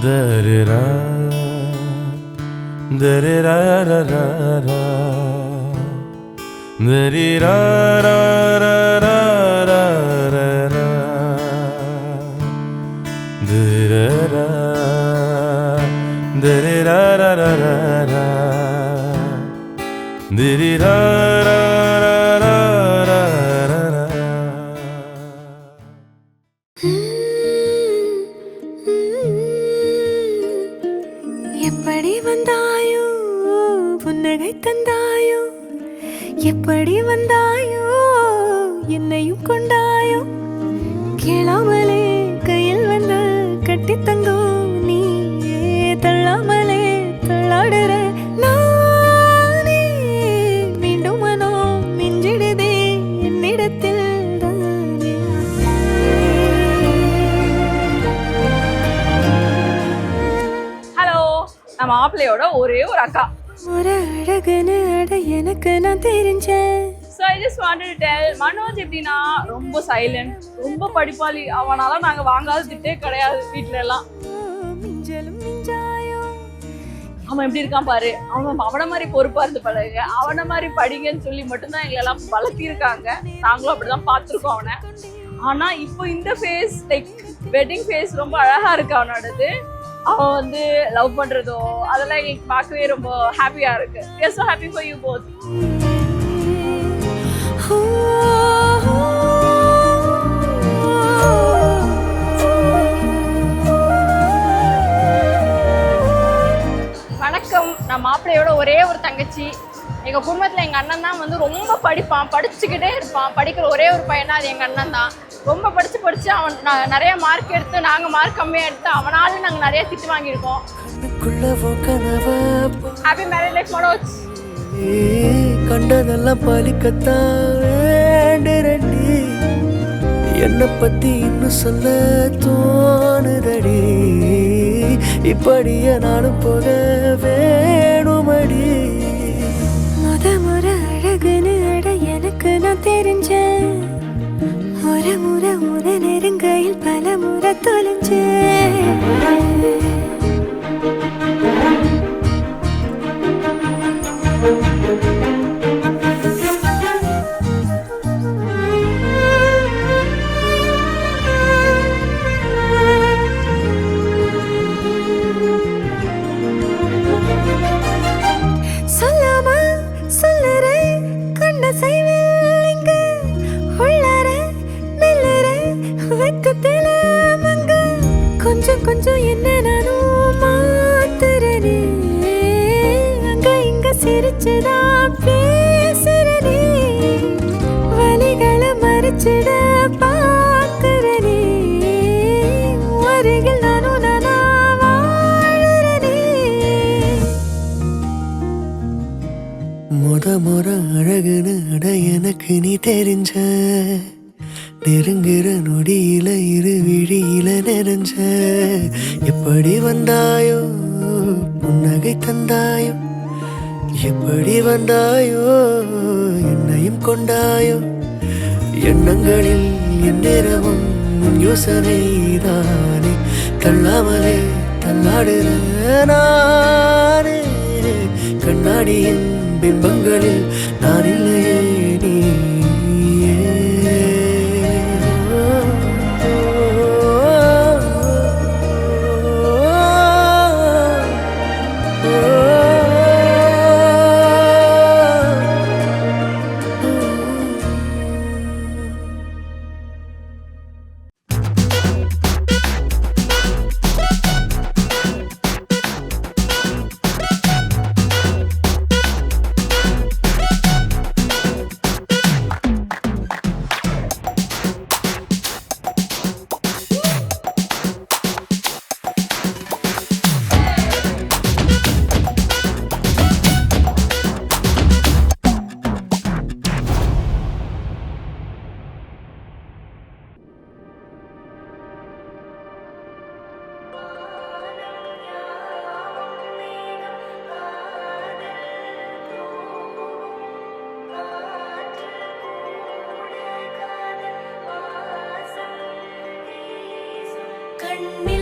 Da-da-da, da-da-da-da-da-da, da-da-da-da-da-da-da, da-da-da, da-da-da-da-da-da, da-da-da-da-da-da. எப்படி வந்தாயோ புன்னகை தந்தாயோ, எப்படி வந்தாயோ என்னையும் கொண்டாயோ, கேளாமலே கையில் வந்து கட்டி தங்கோ நீ தள்ளாமலே தள்ளாடுற நானே, மீண்டும் மனோ மிஞ்சிடுதே என்னிடத்தில் தானே. ஹலோ, நம்ம மாப்பிள்ளையோட ஒரே ஒரு அக்கா. ஒரு அழகுன்னு அட எனக்கு நான் தெரிஞ்சேன். So I just wanted to tell, Manoj எப்படின்னா ரொம்ப சைலண்ட், ரொம்ப படிப்பாளி. அவனால நாங்கள் வாங்காத திட்டே கிடையாது வீட்டில எல்லாம். மிஞ்சலும் மிஞ்சாயோ, அவன் எப்படி இருக்கான் பாரு, அவனை மாதிரி பொறுப்பா இருந்து பழகுங்க, அவனை மாதிரி படிங்கன்னு சொல்லி மட்டும்தான் எங்களெல்லாம் வளர்த்திருக்காங்க. நாங்களும் அப்படிதான் பார்த்துருக்கோம் அவனை. ஆனா இப்போ இந்த ஃபேஸ் லைக் வெட்டிங் ஃபேஸ் ரொம்ப அழகா இருக்கு அவனோடது. அவன் வந்து லவ் பண்றதோ அதெல்லாம் எங்களுக்கு பார்க்கவே ரொம்ப ஹாப்பியா இருக்கு. We are so happy for you both. வணக்கம், நான் மாப்பிள்ளையோட ஒரே ஒரு தங்கச்சி. எங்கள் குடும்பத்தில் எங்கள் அண்ணன் தான் வந்து ரொம்ப படிப்பான், படிச்சுக்கிட்டே இருப்பான். படிக்கிற ஒரே ஒரு பையனா அது எங்கள் அண்ணன் தான். ரொம்ப படித்து அவன் நிறைய மார்க் எடுத்து, நாங்கள் மார்க் கம்மியாக எடுத்து அவனால நாங்கள் நிறைய திட்டு வாங்கியிருக்கோம். Happy marriage life Manoj. கண்டதெல்லாம் பலிக்கத்தான் வேண்டுரண்டி, என்னை பத்தி இன்னும் சொல்ல தோணுதடி, இப்படியே நானும் போக வேணுமடி. முறை அழகுன்னு அட எனக்கு நான் தெரிஞ்சேன். ஒரு முறை நெருங்கையில் பல முறை தொலைஞ்சேன். கொஞ்சம் கொஞ்சம் என்ன நானும் மாத்துறனே, அங்க இங்க சிரிச்சுதா பேசுறனே, வலிகளை மறைச்சிட பாக்குறனே, அருகில் நானும் நானா வாழறனே. முறை அழகுன்னு அட எனக்கு நீ தெரிஞ்ச, நெருங்குற நொடியில இரு விழியில நிறைஞ்ச, எப்படி வந்தாயோ புன்னகை தந்தாயோ, எப்படி வந்தாயோ என்னையும் கொண்டாயோ, எண்ணங்களில் எந்நேரமும் யோசனை தானே, தள்ளாமலே தள்ளாடுற நானே, கண்ணாடியின் பிம்பங்களில் நான் இல்லையே நீ. கண்ணில்